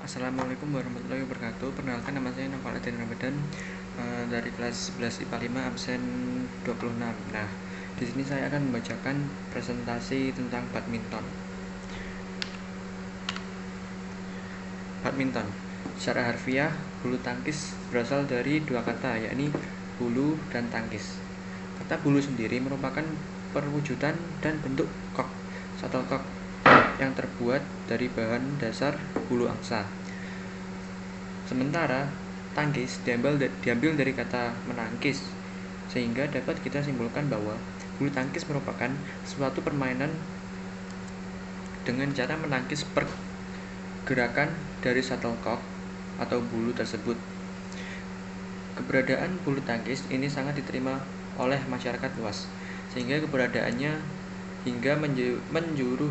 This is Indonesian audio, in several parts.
Assalamualaikum warahmatullahi wabarakatuh. Perkenalkan, nama saya Noval Adin Ramadan, dari kelas 11 IPA 5 absen 26. Nah, di sini saya akan membacakan presentasi tentang badminton. Badminton. Secara harfiah, bulu tangkis berasal dari dua kata, yakni bulu dan tangkis. Kata bulu sendiri merupakan perwujudan dan bentuk kok, shuttlecock, yang terbuat dari bahan dasar bulu angsa. Sementara tangkis diambil dari kata menangkis, sehingga dapat kita simpulkan bahwa bulu tangkis merupakan suatu permainan dengan cara menangkis pergerakan dari shuttlecock atau bulu tersebut. Keberadaan bulu tangkis ini sangat diterima oleh masyarakat luas, sehingga keberadaannya hingga menjuru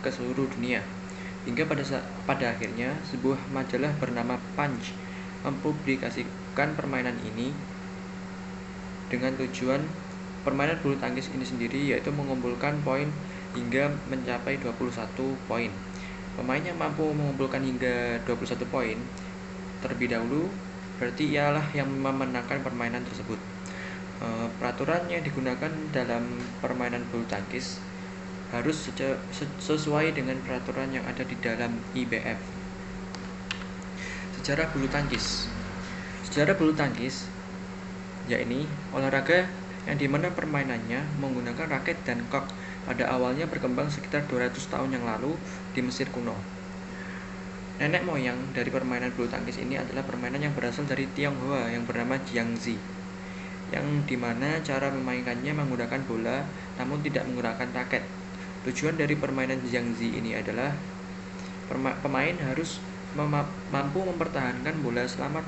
ke seluruh dunia. Hingga pada akhirnya sebuah majalah bernama Punch mempublikasikan permainan ini dengan tujuan permainan bulu tangkis ini sendiri yaitu mengumpulkan poin hingga mencapai 21 poin. Pemain yang mampu mengumpulkan hingga 21 poin terlebih dahulu berarti ialah yang memenangkan permainan tersebut. Peraturan yang digunakan dalam permainan bulu tangkis harus sesuai dengan peraturan yang ada di dalam IBF. Sejarah bulu tangkis. Sejarah bulu tangkis yakni olahraga yang dimana permainannya menggunakan raket dan kok pada awalnya berkembang sekitar 200 tahun yang lalu di Mesir kuno. Nenek moyang dari permainan bulu tangkis ini adalah permainan yang berasal dari Tionghoa yang bernama Jiangzi, yang dimana cara memainkannya menggunakan bola namun tidak menggunakan raket. Tujuan dari permainan Jiangzi ini adalah pemain harus mampu mempertahankan bola selama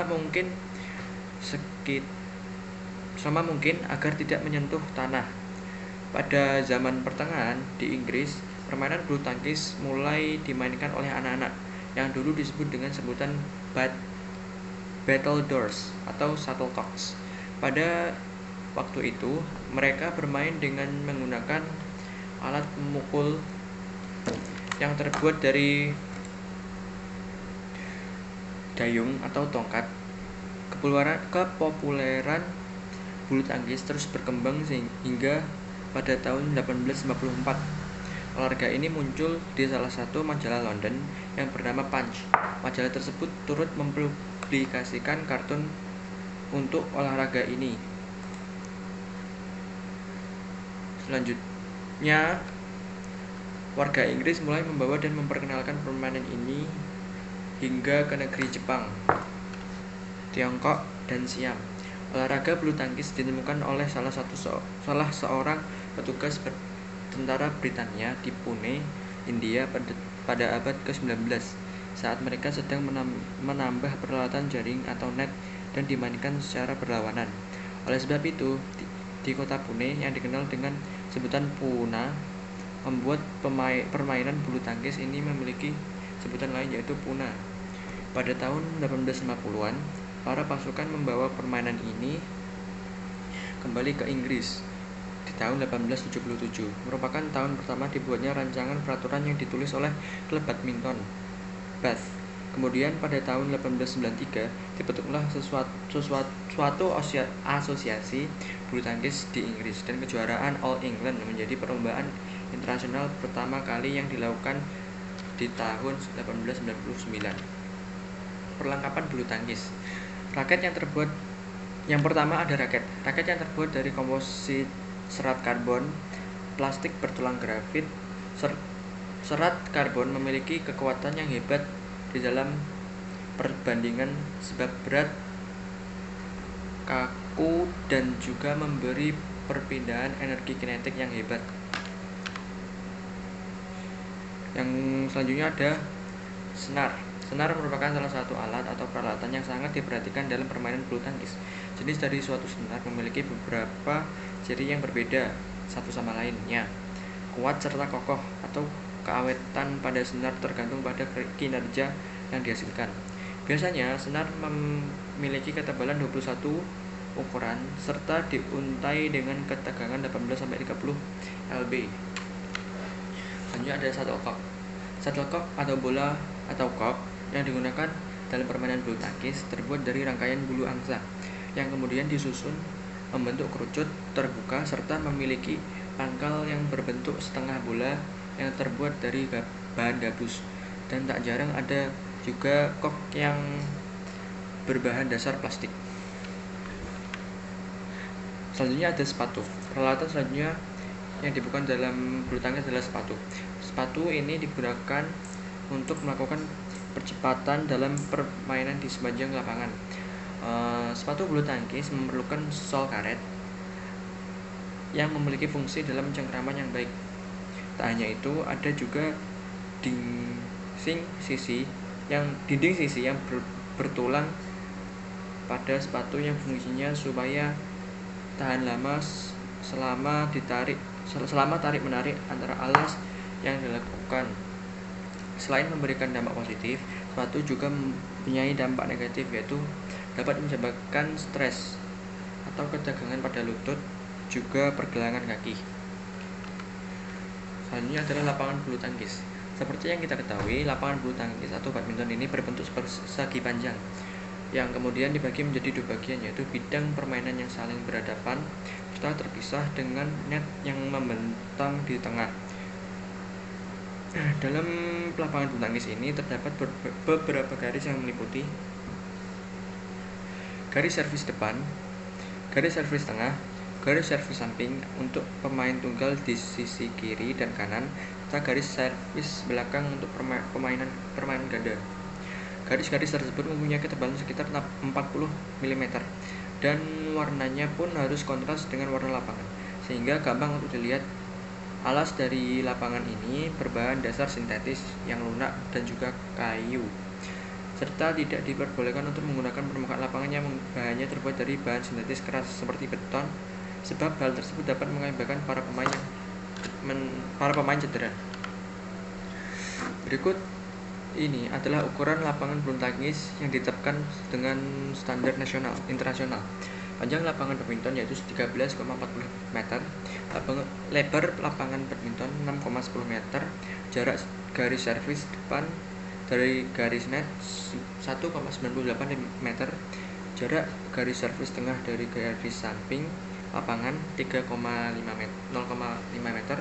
mungkin agar tidak menyentuh tanah. Pada zaman pertengahan di Inggris, permainan bulu tangkis mulai dimainkan oleh anak-anak yang dulu disebut dengan sebutan battledores atau shuttlecocks. Pada waktu itu, mereka bermain dengan menggunakan alat pemukul yang terbuat dari dayung atau tongkat. Kepopuleran bulu tangkis terus berkembang hingga pada tahun 1854. Olahraga ini muncul di salah satu majalah London yang bernama Punch. Majalah tersebut turut mempublikasikan kartun untuk olahraga ini. Selanjutnya, warga Inggris mulai membawa dan memperkenalkan permainan ini hingga ke negeri Jepang, Tiongkok, dan Siam. Olahraga bulu tangkis ditemukan oleh salah seorang petugas tentara Britania di Pune, India pada abad ke-19 saat mereka sedang menambah peralatan jaring atau net dan dimainkan secara berlawanan. Oleh sebab itu, di kota Pune yang dikenal dengan sebutan Puna membuat permainan bulu tangkis ini memiliki sebutan lain yaitu Puna. Pada tahun 1850-an, para pasukan membawa permainan ini kembali ke Inggris. Di tahun 1877 merupakan tahun pertama dibuatnya rancangan peraturan yang ditulis oleh klub badminton Bath. Kemudian pada tahun 1893 dibentuklah suatu asosiasi bulu tangkis di Inggris, dan kejuaraan All England menjadi perlombaan internasional pertama kali yang dilakukan di tahun 1899. Perlengkapan bulu tangkis. Yang pertama ada raket. Raket yang terbuat dari komposit serat karbon, plastik bertulang grafit. Serat karbon memiliki kekuatan yang hebat di dalam perbandingan sebab berat, kaku, dan juga memberi perpindahan energi kinetik yang hebat. Yang selanjutnya ada senar. Senar merupakan salah satu alat atau peralatan yang sangat diperhatikan dalam permainan bulu tangkis. Jenis dari suatu senar memiliki beberapa ciri yang berbeda satu sama lainnya. Kuat serta kokoh atau keawetan pada senar tergantung pada kinerja yang dihasilkan. Biasanya senar memiliki ketebalan 21 ukuran serta diuntai dengan ketegangan 18-30 lb. Selanjutnya ada shuttlecock. Shuttlecock atau bola atau cork yang digunakan dalam permainan bulu tangkis terbuat dari rangkaian bulu angsa yang kemudian disusun membentuk kerucut terbuka serta memiliki pangkal yang berbentuk setengah bola yang terbuat dari bahan gabus, dan tak jarang ada juga cork yang berbahan dasar plastik. Selanjutnya ada sepatu. Peralatan selanjutnya yang dibutuhkan dalam bulu tangkis adalah sepatu. Sepatu ini digunakan untuk melakukan percepatan dalam permainan di sepanjang lapangan. Sepatu bulu tangkis memerlukan sol karet yang memiliki fungsi dalam cengkraman yang baik. Tak hanya itu, ada juga dinding sisi yang bertulang pada sepatu yang fungsinya supaya tahan lama selama tarik menarik antara alas yang dilakukan. Selain memberikan dampak positif, sepatu juga mempunyai dampak negatif, yaitu dapat menyebabkan stres atau ketegangan pada lutut, juga pergelangan kaki. Selanjutnya adalah lapangan bulu tangkis. Seperti yang kita ketahui, lapangan bulu tangkis atau badminton ini berbentuk persegi panjang yang kemudian dibagi menjadi dua bagian, yaitu bidang permainan yang saling berhadapan serta terpisah dengan net yang membentang di tengah. Dalam lapangan bulu tangkis ini terdapat beberapa garis yang meliputi garis servis depan, garis servis tengah, garis servis samping untuk pemain tunggal di sisi kiri dan kanan, serta garis servis belakang untuk permainan ganda. Garis-garis tersebut mempunyai ketebalan sekitar 40 mm dan warnanya pun harus kontras dengan warna lapangan, sehingga gampang untuk dilihat. Alas dari lapangan ini berbahan dasar sintetis yang lunak dan juga kayu, serta tidak diperbolehkan untuk menggunakan permukaan lapangan yang bahannya terbuat dari bahan sintetis keras seperti beton, sebab hal tersebut dapat mengakibatkan para pemain cedera. Berikut ini adalah ukuran lapangan bulu tangkis yang ditetapkan dengan standar internasional. Panjang lapangan badminton yaitu 13,40 meter, lebar lapangan badminton 6,10 meter, jarak garis servis depan dari garis net 1,98 meter, jarak garis servis tengah dari garis samping lapangan 0,5 meter,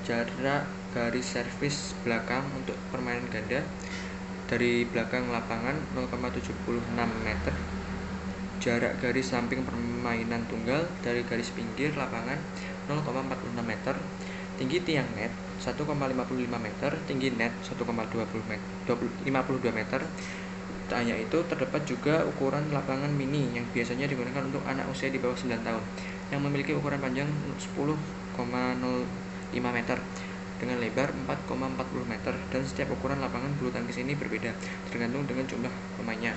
jarak garis servis belakang untuk permainan ganda dari belakang lapangan 0,76 meter, jarak garis samping permainan tunggal dari garis pinggir lapangan 0,46 meter, tinggi tiang net 1,55 meter, tinggi net 1,52 meter. Tak hanya itu, terdapat juga ukuran lapangan mini yang biasanya digunakan untuk anak usia di bawah 9 tahun yang memiliki ukuran panjang 10,05 meter dengan lebar 4,40 meter, dan setiap ukuran lapangan bulu tangkis ini berbeda tergantung dengan jumlah pemainnya.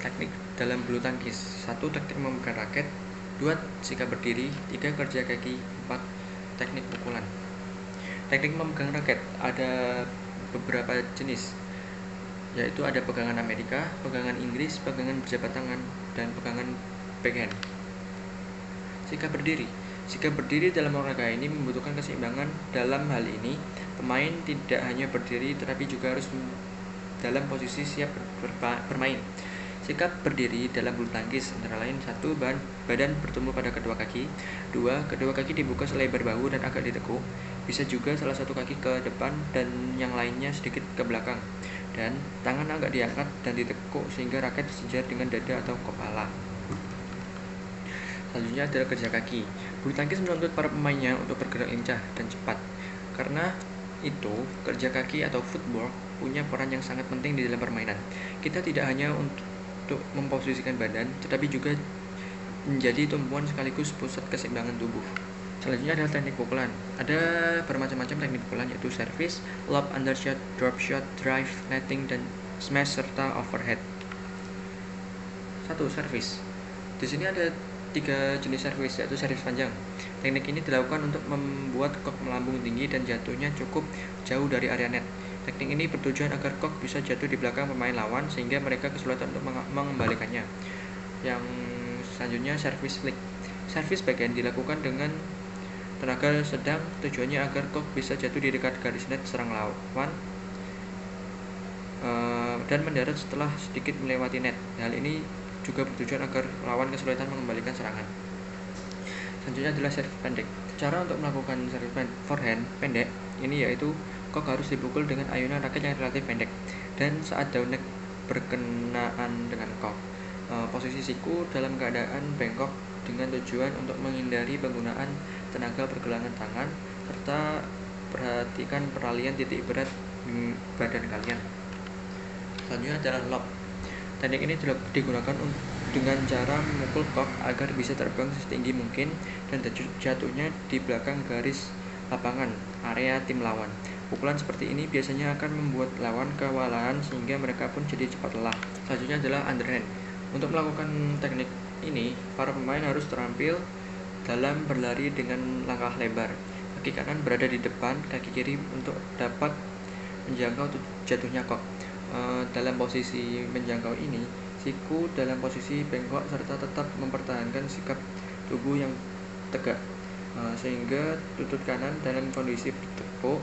Teknik dalam bulu tangkis: 1. Teknik memegang raket, 2. Sikap berdiri, 3. Kerja kaki, 4. Teknik pukulan. Teknik memegang raket ada beberapa jenis, yaitu ada pegangan Amerika, pegangan Inggris, pegangan berjabat tangan, dan pegangan backhand. Sikap berdiri. Sikap berdiri dalam olahraga ini membutuhkan keseimbangan. Dalam hal ini, pemain tidak hanya berdiri tetapi juga harus dalam posisi siap bermain. Sikap berdiri dalam bulu tangkis antara lain: 1. Badan bertumbuh pada kedua kaki, 2. Kedua kaki dibuka selebar bahu dan agak ditekuk, bisa juga salah satu kaki ke depan dan yang lainnya sedikit ke belakang, dan tangan agak diangkat dan ditekuk sehingga raket sejajar dengan dada atau kepala. Selanjutnya adalah kerja kaki. Bulu tangkis menuntut para pemainnya untuk bergerak lincah dan cepat. Karena itu, kerja kaki atau footwork punya peran yang sangat penting di dalam permainan. Kita tidak hanya untuk memposisikan badan, tetapi juga menjadi tumpuan sekaligus pusat keseimbangan tubuh. Selanjutnya adalah teknik pukulan. Ada bermacam-macam teknik pukulan, yaitu service, lob, undershot, drop shot, drive, netting, dan smash serta overhead. 1. Service. Di sini ada 3 jenis servis, yaitu servis panjang. Teknik ini dilakukan untuk membuat cork melambung tinggi dan jatuhnya cukup jauh dari area net. Teknik ini bertujuan agar cork bisa jatuh di belakang pemain lawan sehingga mereka kesulitan untuk mengembalikannya. Yang selanjutnya servis flick. Servis backhand dilakukan dengan tenaga sedang tujuannya agar kok bisa jatuh di dekat garis net serang lawan dan mendarat setelah sedikit melewati net. Hal ini juga bertujuan agar lawan kesulitan mengembalikan serangan. Selanjutnya adalah serve pendek. Cara untuk melakukan serve forehand pendek ini yaitu kok harus dipukul dengan ayunan raket yang relatif pendek dan saat down net berkenaan dengan kok. Posisi siku dalam keadaan bengkok dengan tujuan untuk menghindari penggunaan tenaga pergelangan tangan serta perhatikan peralihan titik berat badan kalian. Selanjutnya adalah lob. Teknik ini digunakan dengan cara memukul kok agar bisa terbang setinggi mungkin dan jatuhnya di belakang garis lapangan area tim lawan. Pukulan seperti ini biasanya akan membuat lawan kewalahan sehingga mereka pun jadi cepat lelah. Selanjutnya adalah underhand. Untuk melakukan teknik ini, para pemain harus terampil dalam berlari dengan langkah lebar. Kaki kanan berada di depan kaki kiri untuk dapat menjangkau jatuhnya kok. Dalam posisi menjangkau ini, siku dalam posisi bengkok serta tetap mempertahankan sikap tubuh yang tegak, sehingga lutut kanan dalam kondisi bertepuk.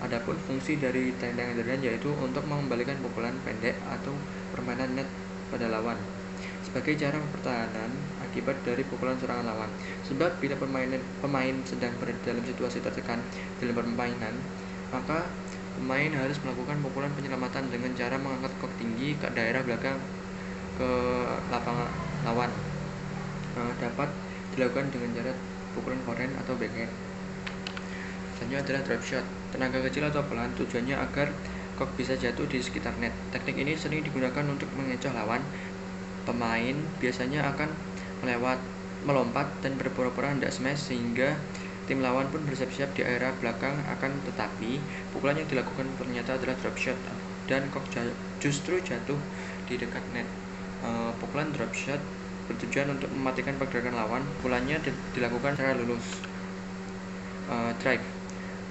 Adapun fungsi dari tendang underhand yaitu untuk mengembalikan pukulan pendek atau permainan net pada lawan sebagai cara pertahanan akibat dari pukulan serangan lawan. Sebab bila pemain sedang berada dalam situasi tertekan dalam permainan, maka pemain harus melakukan pukulan penyelamatan dengan cara mengangkat kok tinggi ke daerah belakang ke lapangan lawan. Dapat dilakukan dengan cara pukulan forehand atau backhand. Selanjutnya adalah drop shot. Tenaga kecil atau pelan tujuannya agar kok bisa jatuh di sekitar net. Teknik ini sering digunakan untuk mengecoh lawan. Pemain biasanya akan melompat dan berpura-pura hendak smash sehingga tim lawan pun bersiap-siap di area belakang tetapi pukulan yang dilakukan ternyata adalah drop shot dan kok justru jatuh di dekat net. Pukulan drop shot bertujuan untuk mematikan pergerakan lawan. Pukulannya dilakukan secara lurus.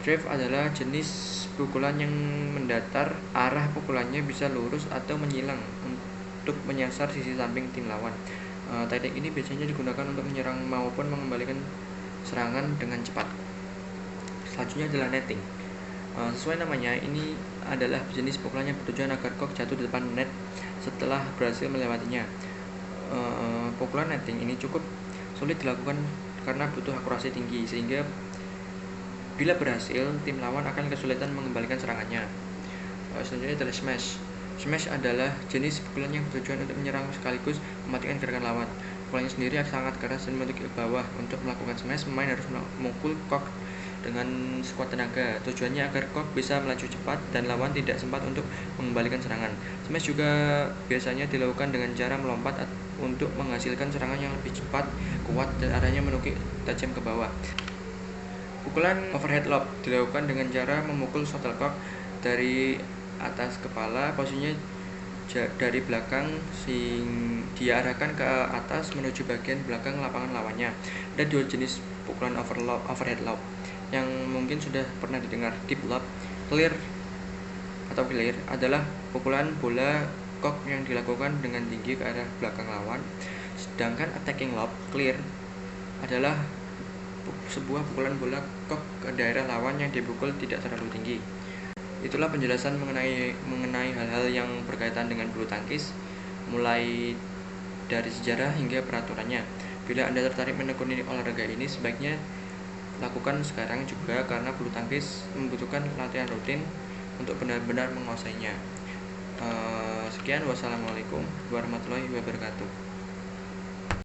Drive adalah jenis pukulan yang mendatar. Arah pukulannya bisa lurus atau menyilang untuk menyasar sisi samping tim lawan. Teknik ini biasanya digunakan untuk menyerang maupun mengembalikan serangan dengan cepat. Selanjutnya adalah netting. Sesuai namanya, ini adalah jenis pukulan yang bertujuan agar kok jatuh di depan net setelah berhasil melewatinya. Pukulan netting ini cukup sulit dilakukan karena butuh akurasi tinggi, sehingga bila berhasil, tim lawan akan kesulitan mengembalikan serangannya. Selanjutnya adalah smash. Smash adalah jenis pukulan yang bertujuan untuk menyerang sekaligus mematikan gerakan lawan. Pukulannya sendiri sangat keras dan membentuk ke bawah. Untuk melakukan smash, pemain harus memukul kok dengan sekuat tenaga. Tujuannya agar kok bisa melaju cepat dan lawan tidak sempat untuk mengembalikan serangan. Smash juga biasanya dilakukan dengan cara melompat untuk menghasilkan serangan yang lebih cepat, kuat, dan arahnya menukik tajam ke bawah. Pukulan overhead lob dilakukan dengan cara memukul shuttlecock dari atas kepala, posisinya dari belakang diarahkan ke atas menuju bagian belakang lapangan lawannya. Ada dua jenis pukulan overhead lob yang mungkin sudah pernah didengar. Deep lob, clear adalah pukulan bola kok yang dilakukan dengan tinggi ke arah belakang lawan. Sedangkan attacking lob, clear adalah sebuah pukulan bola kok ke daerah lawan yang dipukul tidak terlalu tinggi. Itulah penjelasan mengenai hal-hal yang berkaitan dengan bulu tangkis, mulai dari sejarah hingga peraturannya. Bila Anda tertarik menekuni olahraga ini, sebaiknya lakukan sekarang juga karena bulu tangkis membutuhkan latihan rutin untuk benar-benar menguasainya. Sekian, wassalamualaikum warahmatullahi wabarakatuh.